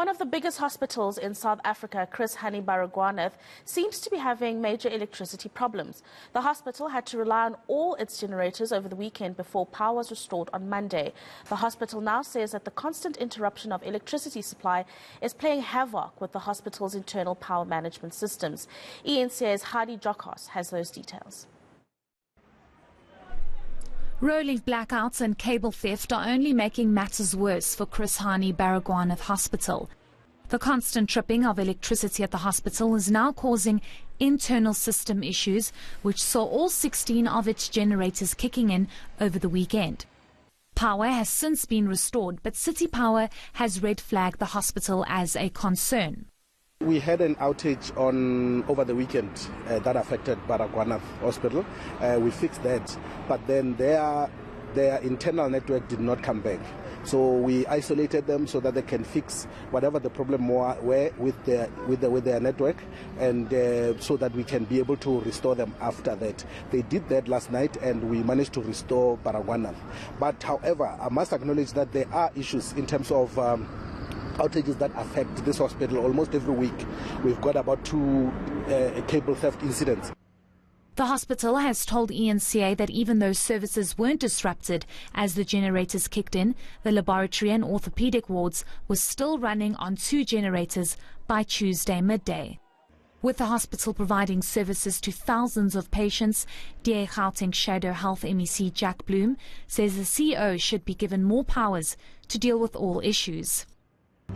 One of the biggest hospitals in South Africa, Chris Hani Baragwanath, seems to be having major electricity problems. The hospital had to rely on all its generators over the weekend before power was restored on Monday. The hospital now says that the constant interruption of electricity supply is playing havoc with the hospital's internal power management systems. eNCA's Heidi Giokos has those details. Rolling blackouts and cable theft are only making matters worse for Chris Hani Baragwanath Hospital. The constant tripping of electricity at the hospital is now causing internal system issues, which saw all 16 of its generators kicking in over the weekend. Power has since been restored, but City Power has red flagged the hospital as a concern. We had an outage over the weekend that affected Baragwanath Hospital. We fixed that, but then their internal network did not come back. So we isolated them so that they can fix whatever the problem were with their network, and so that we can be able to restore them after that. They did that last night, and we managed to restore Baragwanath. But however, I must acknowledge that there are issues in terms of outages that affect this hospital almost every week. We've got about 2 cable theft incidents. The hospital has told eNCA that even though services weren't disrupted as the generators kicked in, the laboratory and orthopedic wards were still running on 2 generators by Tuesday midday. With the hospital providing services to thousands of patients, DA Gauteng Shadow Health MEC Jack Bloom says the CEO should be given more powers to deal with all issues.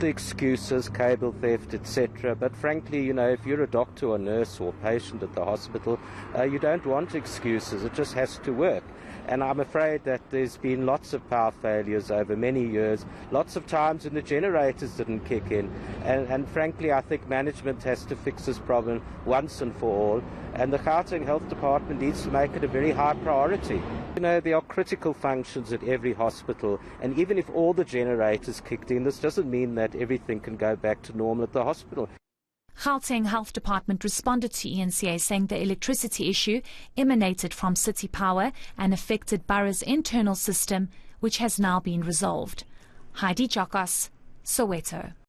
The excuses, cable theft, etc. But frankly, if you're a doctor or nurse or patient at the hospital, you don't want excuses. It just has to work. And I'm afraid that there's been lots of power failures over many years, lots of times when the generators didn't kick in. And frankly, I think management has to fix this problem once and for all. And the Gauteng Health Department needs to make it a very high priority. There are critical functions at every hospital, and even if all the generators kicked in, this doesn't mean that everything can go back to normal at the hospital. Gauteng Health Department responded to eNCA saying the electricity issue emanated from City Power and affected Borough's internal system, which has now been resolved. Heidi Giokos, Soweto.